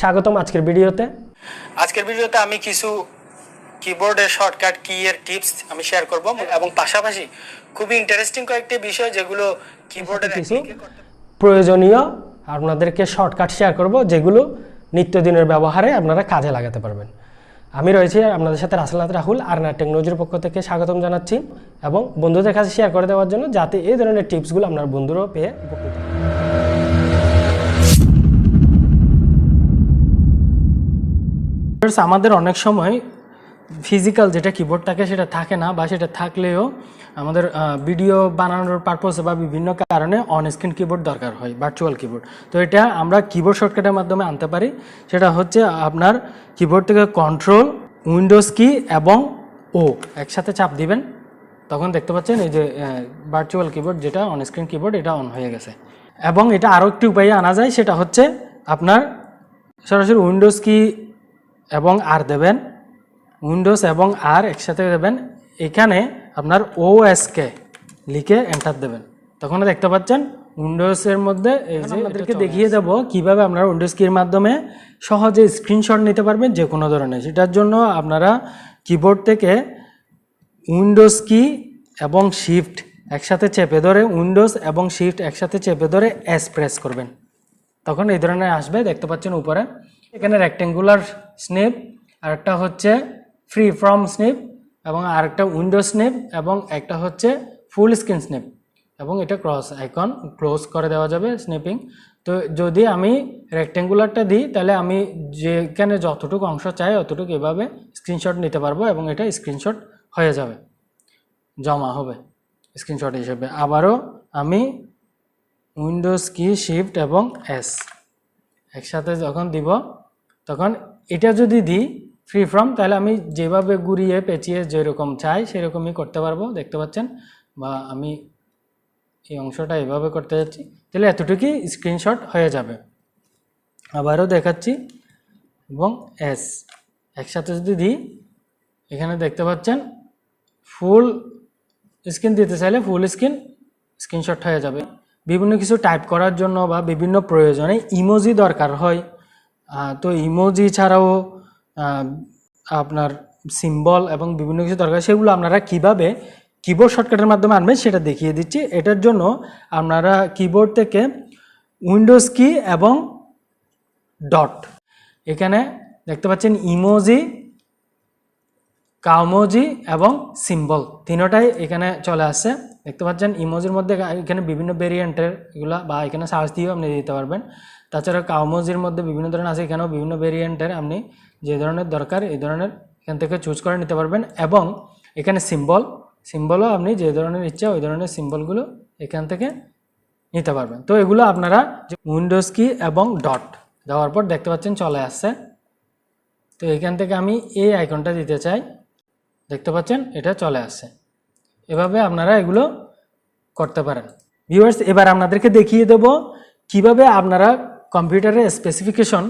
স্বাগতম আজকের ভিডিওতে। আমি কিছু কিবোর্ডের শর্টকাট কি এর টিপস আমি শেয়ার করব এবং পাশাপাশি খুবই ইন্টারেস্টিং কয়েকটি বিষয় যেগুলো কিবোর্ডের কিছু প্রয়োজনীয় আপনাদেরকে শর্টকাট শেয়ার করব যেগুলো নিত্যদিনের ব্যবহারে আপনারা কাজে লাগাতে পারবেন। আমি রয়েছি আপনাদের সাথে রাহুল RNR টেকনোলজির পক্ষ থেকে স্বাগতম জানাচ্ছি এবং বন্ধুদের কাছে শেয়ার করে দেওয়ার জন্য, যাতে এই ধরনের টিপসগুলো আপনার বন্ধুরাও পেয়ে উপকৃত হয়। আমাদের অনেক সময় ফিজিক্যাল যেটা কিবোর্ড থাকে সেটা থাকে না, বা সেটা থাকলেও আমাদের ভিডিও বানানোর পারপোসে বা বিভিন্ন কারণে অন স্ক্রিন কিবোর্ড দরকার হয়, ভার্চুয়াল কিবোর্ড। তো এটা আমরা কিবোর্ড শর্টকাটের মাধ্যমে আনতে পারি। সেটা হচ্ছে আপনার কিবোর্ড থেকে কন্ট্রোল, উইন্ডোজ কি এবং ও একসাথে চাপ দিবেন, তখন দেখতে পাচ্ছেন এই যে ভার্চুয়াল কিবোর্ড যেটা অন স্ক্রিন কিবোর্ড এটা অন হয়ে গেছে। এবং এটা আরও একটি উপায়ে আনা যায়, সেটা হচ্ছে আপনার সরাসরি উইন্ডোজ কি এবং আর দেবেন, উইন্ডোজ এবং আর একসাথে দেবেন, এখানে আপনার ওএসকে লিখে এন্টার দেবেন, তখন দেখতে পাচ্ছেন উইন্ডোজের মধ্যে এই যে আপনাদেরকে দেখিয়ে দেব কিভাবে আপনারা উইন্ডোজ কির মাধ্যমে সহজে স্ক্রিনশট নিতে পারবেন যে কোনো ধরনের। সেটার জন্য আপনারা কিবোর্ড থেকে উইন্ডোজ কি এবং শিফট একসাথে চেপে ধরে, উইন্ডোজ এবং শিফট একসাথে চেপে ধরে এস প্রেস করবেন, তখন এই ধরনের আসবে। দেখতে পাচ্ছেন উপরে এখানে রেক্টেঙ্গুলার স্নেপ, আরেকটা হচ্ছে ফ্রি ফ্রম স্নেপ, এবং আরেকটা উইন্ডো স্নেপ, এবং একটা হচ্ছে ফুল স্ক্রিন স্নেপ, এবং এটা ক্রস আইকন ক্লোজ করে দেওয়া যাবে স্নেপিং। তো যদি আমি রেক্টেঙ্গুলারটা দিই তাহলে আমি যেখানে যতটুকু অংশ চাই অতটুকু এভাবে স্ক্রিনশট নিতে পারবো, এবং এটা স্ক্রিনশট হয়ে যাবে, জমা হবে স্ক্রিনশট হিসেবে। আবারও আমি উইন্ডোজ কি শিফট এবং এস একসাথে যখন দিব, তখন এটা যদি দিই ফ্রি ফ্রম, তাহলে আমি যেভাবে ঘুরিয়ে পেঁচিয়ে যেরকম চাই সেরকমই করতে পারবো, দেখতে পাচ্ছেন। বা আমি এই অংশটা এভাবে করতে যাচ্ছি, তাহলে এতটুকুই স্ক্রিনশট হয়ে যাবে। আবারও দেখাচ্ছি, এবং এস একসাথে যদি দিই, এখানে দেখতে পাচ্ছেন ফুল স্ক্রিন দিতে চাইলে ফুল স্ক্রিনশট হয়ে যাবে। বিভিন্ন কিছু টাইপ করার জন্য বা বিভিন্ন প্রয়োজনে ইমোজি দরকার হয়, তো ইমোজি ছাড়াও আপনার সিম্বল এবং বিভিন্ন কিছু দরকার, সেগুলো আপনারা কিভাবে কিবোর্ড শর্টকাটের মাধ্যমে আনবেন সেটা দেখিয়ে দিচ্ছি। এটার জন্য আপনারা কিবোর্ড থেকে উইন্ডোজ কি এবং ডট, এখানে দেখতে পাচ্ছেন ইমোজি, কাওমোজি এবং সিম্বল তিনটাই এখানে চলে আসছে। দেখতে পাচ্ছেন ইমোজির মধ্যে এখানে বিভিন্ন ভেরিয়েন্টের এগুলা, বা এখানে সার্চ দিয়েও আপনি দিতে পারবেন। তাছাড়া কাওমোজির মধ্যে বিভিন্ন ধরনের আছে, এখানেও বিভিন্ন ভেরিয়েন্টের আপনি যে ধরনের দরকার এই ধরনের এখান থেকে চুজ করে নিতে পারবেন। এবং এখানে সিম্বলও আপনি যে ধরনের ইচ্ছা ওই ধরনের সিম্বলগুলো এখান থেকে নিতে পারবেন। তো এগুলো আপনারা উইন্ডোজ কি এবং ডট দেওয়ার পর দেখতে পাচ্ছেন চলে আসছে। তো এখান থেকে আমি এই আইকনটা দিতে চাই, দেখতে পাচ্ছেন এটা চলে আসছে। এভাবে আপনারা এগুলো করতে পারেন। ভিউয়ার্স, এবার আপনাদেরকে দেখিয়ে দেব কিভাবে আপনারা কম্পিউটারের স্পেসিফিকেশন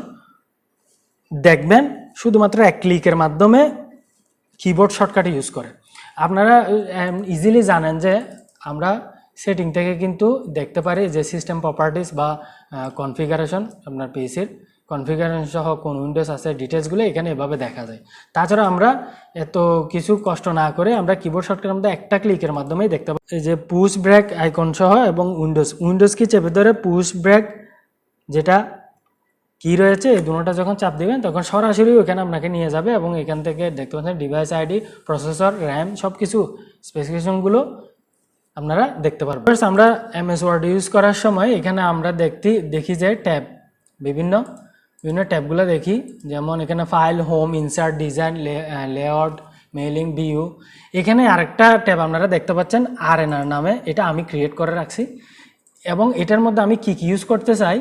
দেখবেন শুধুমাত্র এক ক্লিকের মাধ্যমে কিবোর্ড শর্টকাট ইউজ করে। আপনারা ইজিলি জানেন যে আমরা সেটিং থেকে কিন্তু দেখতে পারি যে সিস্টেম প্রপার্টিস বা কনফিগারেশন, আপনার পিসির কনফিগারেশন সহ কোন উইন্ডোজ আছে ডিটেলসগুলো এখানে এভাবে দেখা যায়। তাছাড়া আমরা এত কিছু কষ্ট না করে আমরা কিবোর্ড শর্টকাটের মধ্যে একটা ক্লিকের মাধ্যমেই দেখতে পাই। এই যে পুশ ব্রেক আইকন সহ এবং উইন্ডোজ কি চেপে ধরে পুশ ব্রেক যেটা কি রয়েছে এই দুটোটা যখন চাপ দিবেন তখন সরাসরি ওখানে আপনাকে নিয়ে যাবে, এবং এখান থেকে দেখতে পাচ্ছেন ডিভাইস আইডি, প্রসেসর, র্যাম সব কিছু স্পেসিফিকেশনগুলো আপনারা দেখতে পারবেন। আমরা MS ওয়ার্ড ইউজ করার সময় এখানে আমরা দেখি যে ট্যাব, বিভিন্ন ট্যাবগুলো দেখি, যেমন এখানে file, home, insert, design, layout, mailing, view. এখানে আরেকটা ট্যাব আপনারা দেখতে পাচ্ছেন RNR নামে, এটা আমি ক্রিয়েট করে রাখছি, এবং এটার মধ্যে আমি কি ইউজ করতে চাই,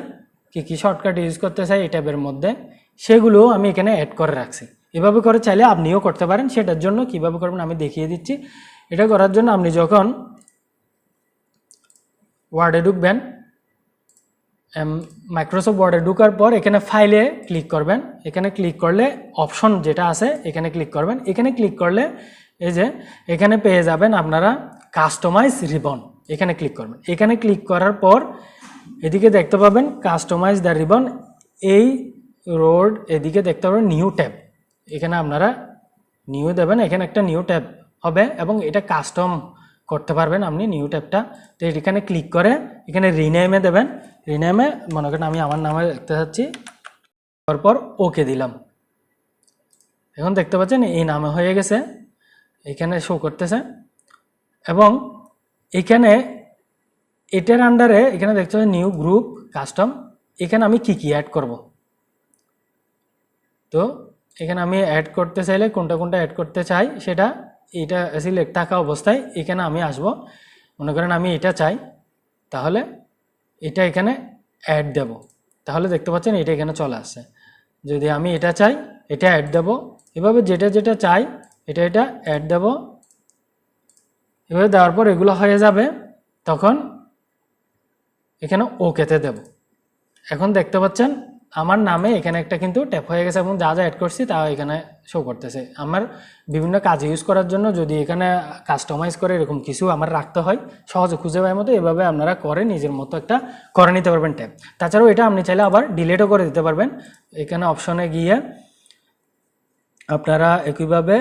কি শর্টকাট ইউজ করতে চাই এই ট্যাবের মধ্যে, সেগুলো আমি এখানে অ্যাড করে রাখছি। এভাবে করে চাইলে আপনিও করতে পারেন। সেটার জন্য কিভাবে করবেন আমি দেখিয়ে দিচ্ছি। এটা করার জন্য আপনি যখন ওয়ার্ডে ঢুকবেন, মাইক্রোসফট ওয়ার্ডে ঢুকার পর এখানে ফাইলে ক্লিক করবেন। এখানে ক্লিক করলে অপশন যেটা আছে এখানে ক্লিক করবেন। এখানে ক্লিক করলে এই যে এখানে পেয়ে যাবেন আপনারা কাস্টমাইজ রিবন, এখানে ক্লিক করবেন। এখানে ক্লিক করার পর এদিকে দেখতে পাবেন কাস্টমাইজ দ্য রিবন, এই রোড এদিকে দেখতে পাবেন নিউ ট্যাব, এখানে আপনারা নিউ দেবেন, এখানে একটা নিউ ট্যাব হবে এবং এটা কাস্টম করতে পারবেন আপনি নিউ ট্যাবটা। তো এখানে ক্লিক করে এখানে রিনেমে দেবেন, রিনেমে মনে করেন আমি আমার নামে দেখতে চাচ্ছি, তারপর ওকে দিলাম। এখন দেখতে পাচ্ছেন এই নামে হয়ে গেছে, এখানে শো করতেছে। এবং এখানে এটার আন্ডারে এখানে দেখতে পাচ্ছেন নিউ গ্রুপ কাস্টম, এখানে আমি কি অ্যাড করব। তো এখানে আমি অ্যাড করতে চাইলে কোনটা কোনটা অ্যাড করতে চাই সেটা এটা সিলেক্ট থাকা অবস্থায় এখানে আমি আসব। মনে করেন আমি এটা চাই, তাহলে এটা এখানে অ্যাড দেব, তাহলে দেখতে পাচ্ছেন এটা এখানে চলে আসছে। যদি আমি এটা চাই এটা অ্যাড দেব, এভাবে যেটা যেটা চাই এটা এটা অ্যাড দেব। এভাবে দেওয়ার পর এগুলো হয়ে যাবে, তখন এখানে ওকেতে দেব। এখন দেখতে পাচ্ছেন আমার নামে এখানে একটা কিন্তু ট্যাপ হয়ে গেছে এবং যা যা অ্যাড করছি তা এখানে শো করতেছে। আমার বিভিন্ন কাজে ইউজ করার জন্য যদি এখানে কাস্টমাইজ করে এরকম কিছু আমার রাখতে হয় সহজে খুঁজে পাওয়ার মতো, এভাবে আপনারা করে নিজের মতো একটা করে নিতে পারবেন ট্যাব। তাছাড়াও এটা আপনি চাইলে আবার ডিলিটও করে দিতে পারবেন। এখানে অপশনে গিয়ে আপনারা একইভাবে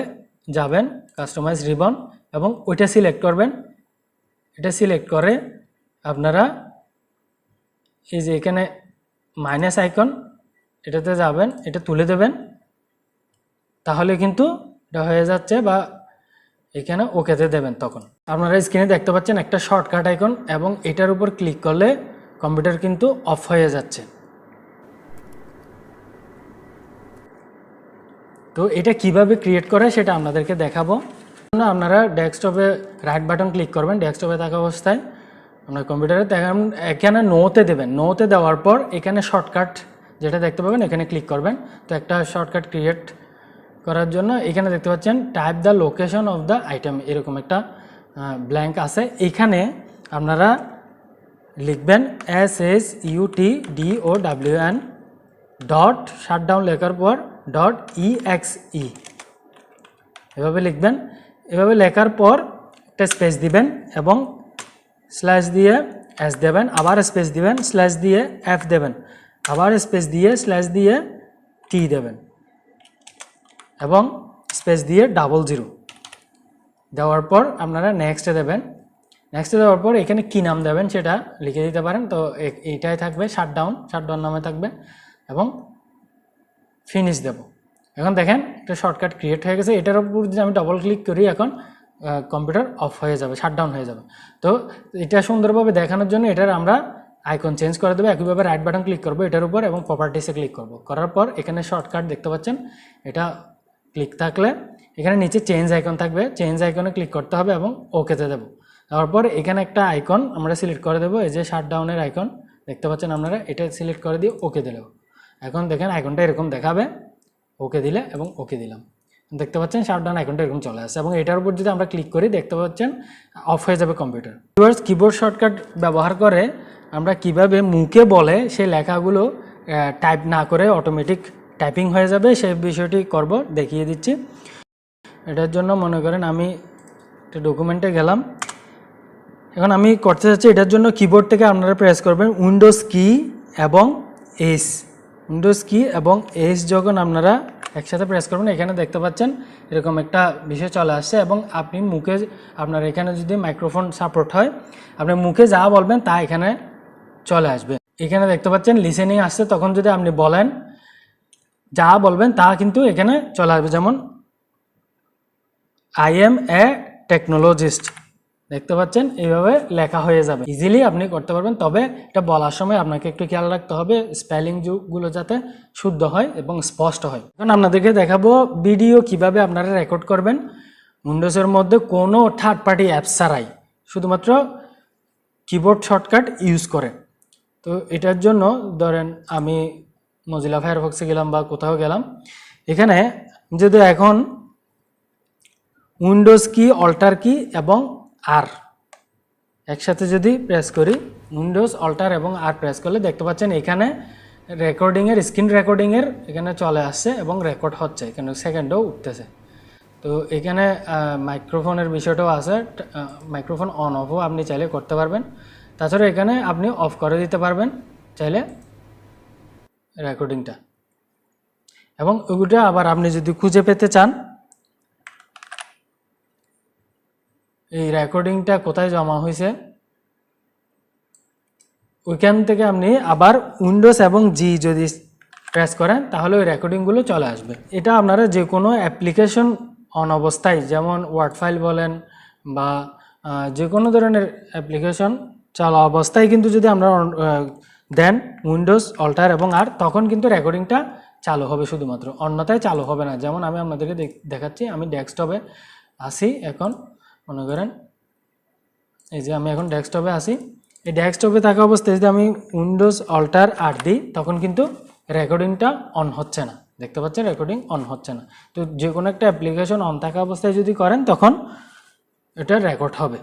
যাবেন কাস্টমাইজ রিবন এবং ওইটা সিলেক্ট করবেন। এটা সিলেক্ট করে আপনারা এই যে এখানে মাইনাস আইকন এটাতে যাবেন, এটা তুলে দেবেন, তাহলে কিন্তু এটা হয়ে যাচ্ছে। বা এখানে ওকেতে দেবেন, তখন আপনারা স্ক্রিনে দেখতে পাচ্ছেন একটা শর্টকাট আইকন এবং এটার উপর ক্লিক করলে কম্পিউটার কিন্তু অফ হয়ে যাচ্ছে। তো এটা কিভাবে ক্রিয়েট করে সেটা আপনাদেরকে দেখাবো। আপনারা ডেস্কটপে রাইট বাটন ক্লিক করবেন, ডেস্কটপে থাকা অবস্থায় আপনার কম্পিউটারে এখানে নোতে দেবেন। নোতে দেওয়ার পর এখানে শর্টকাট যেটা দেখতে পাবেন এখানে ক্লিক করবেন। তো একটা শর্টকাট ক্রিয়েট করার জন্য এখানে দেখতে পাচ্ছেন type the location of the item, এরকম একটা ব্ল্যাঙ্ক আছে। এখানে আপনারা লিখবেন SHUTDOWN ডট শাটডাউন লেখার পর .exe এভাবে লিখবেন। এভাবে লেখার পর একটা স্পেস দিবেন এবং স্ল্যাশ দিয়ে এস দেবেন, আবার স্পেস দিবেন, স্ল্যাশ দিয়ে এফ দেবেন, আবার স্পেস দিয়ে স্ল্যাশ দিয়ে টি দেবেন এবং স্পেস দিয়ে 00 দেওয়ার পর আপনারা নেক্সটে দেবেন। নেক্সটে দেওয়ার পর এখানে কী নাম দেবেন সেটা লিখে দিতে পারেন। তো এইটাই থাকবে শাটডাউন, শাটডাউন নামে থাকবে এবং ফিনিশ দেব। এখন দেখেন একটা শর্টকাট ক্রিয়েট হয়ে গেছে। এটার উপর যদি আমি ডবল ক্লিক করি এখন কম্পিউটার অফ হয়ে যাবে, শাটডাউন হয়ে যাবে। তো এটা সুন্দরভাবে দেখানোর জন্য এটার আমরা আইকন চেঞ্জ করে দেবো। একইভাবে রাইট বাটন ক্লিক করবো এটার উপর এবং প্রপার্টিসে ক্লিক করব। করার পর এখানে শর্টকাট দেখতে পাচ্ছেন, এটা ক্লিক থাকলে এখানে নিচে চেঞ্জ আইকন থাকবে, চেঞ্জ আইকনে ক্লিক করতে হবে এবং ওকেতে দেবো। তারপর এখানে একটা আইকন আমরা সিলেক্ট করে দেবো, এই যে শাটডাউনের আইকন দেখতে পাচ্ছেন আপনারা, এটা সিলেক্ট করে দিয়ে ওকে দিলেও এখন দেখেন আইকনটা এরকম দেখাবে। ওকে দিলে এবং ওকে দিলাম, দেখতে পাচ্ছেন শাটডাউন আইকনটা এরকম চলে আসছে। এবং এটার উপর যদি আমরা ক্লিক করি দেখতে পাচ্ছেন অফ হয়ে যাবে কম্পিউটার। কিবোর্ড শর্টকাট ব্যবহার করে আমরা কিভাবে মুখে বলে সেই লেখাগুলো টাইপ না করে অটোমেটিক টাইপিং হয়ে যাবে সেই বিষয়টি করব, দেখিয়ে দিচ্ছি। এটার জন্য মনে করেন আমি একটা ডকুমেন্টে গেলাম, এখন আমি করতে চাচ্ছি এটার জন্য কিবোর্ড থেকে আপনারা প্রেস করবেন উইন্ডোজ কি এবং এস, উইন্ডোজ কি এবং এস যখন আপনারা একসাথে প্রেস করবেন এখানে দেখতে পাচ্ছেন এরকম একটা বিষয় চলে আসছে। এবং আপনি মুখে আপনার এখানে যদি মাইক্রোফোন সাপোর্ট হয় আপনি মুখে যা বলবেন তা এখানে চলে আসবে। এখানে দেখতে পাচ্ছেন লিসেনিং আসছে, তখন যদি আপনি বলেন যা বলবেন তা কিন্তু এখানে চলে আসবে। যেমন আই এম এ টেকনোলজিস্ট, দেখতে পাচ্ছেন এইভাবে লেখা হয়ে যাবে, ইজিলি আপনি করতে পারবেন। তবে এটা বলার সময় আপনাকে একটু খেয়াল রাখতে হবে স্পেলিংগুলো যাতে শুদ্ধ হয় এবং স্পষ্ট হয়। এখন আপনাদেরকে দেখাবো ভিডিও কিভাবে আপনারা রেকর্ড করবেন উইন্ডোজের মধ্যে কোনো থার্ড পার্টি অ্যাপস ছাড়াই, শুধুমাত্র কিবোর্ড শর্টকাট ইউজ করে। তো এটার জন্য ধরেন আমি মজিলা ফায়ারফক্সে গেলাম বা কোথাও গেলাম, এখানে যদি এখন উইন্ডোজ কি অল্টার কি এবং আর একসাথে যদি প্রেস করি, উইন্ডোজ অল্টার এবং আর প্রেস করলে দেখতে পাচ্ছেন এখানে রেকর্ডিংয়ের স্ক্রিন রেকর্ডিংয়ের এখানে চলে আসছে এবং রেকর্ড হচ্ছে, এখানে সেকেন্ডও উঠতেছে। তো এখানে মাইক্রোফোনের বিষয়টাও আছে, মাইক্রোফোন অন অফও আপনি চাইলে করতে পারবেন। তাছাড়া এখানে আপনি অফ করে দিতে পারবেন চাইলে রেকর্ডিংটা। এবং ওইটা আবার আপনি যদি খুঁজে পেতে চান, এই রেকর্ডিংটা কোথায় জমা হয়েছে, ওইখান থেকে আপনি আবার উইন্ডোজ এবং জি যদি প্রেস করেন তাহলে ওই রেকর্ডিংগুলো চলে আসবে। এটা আপনারা যে কোনো অ্যাপ্লিকেশন অন অবস্থায়, যেমন ওয়ার্ড ফাইল বলেন বা যে কোনো ধরনের অ্যাপ্লিকেশন চালা অবস্থায় কিন্তু যদি আমরা দেন উইন্ডোজ অল্টার এবং আর, তখন কিন্তু রেকর্ডিংটা চালু হবে শুধুমাত্র, অন্যথায় চালু হবে না। যেমন আমি আপনাদেরকে দেখাচ্ছি, আমি ডেস্কটপে আসি এখন, মনে করেন এই যে আমি এখন ডেস্কটপে আসি, এই ডেস্কটপে থাকা অবস্থায় যদি আমি উইন্ডোজ অল্টার আর দিই তখন কিন্তু রেকর্ডিংটা অন হচ্ছে না, দেখতে পাচ্ছেন রেকর্ডিং অন হচ্ছে না। তো যে কোনো একটা অ্যাপ্লিকেশন অন থাকা অবস্থায় যদি করেন তখন এটা রেকর্ড হবে।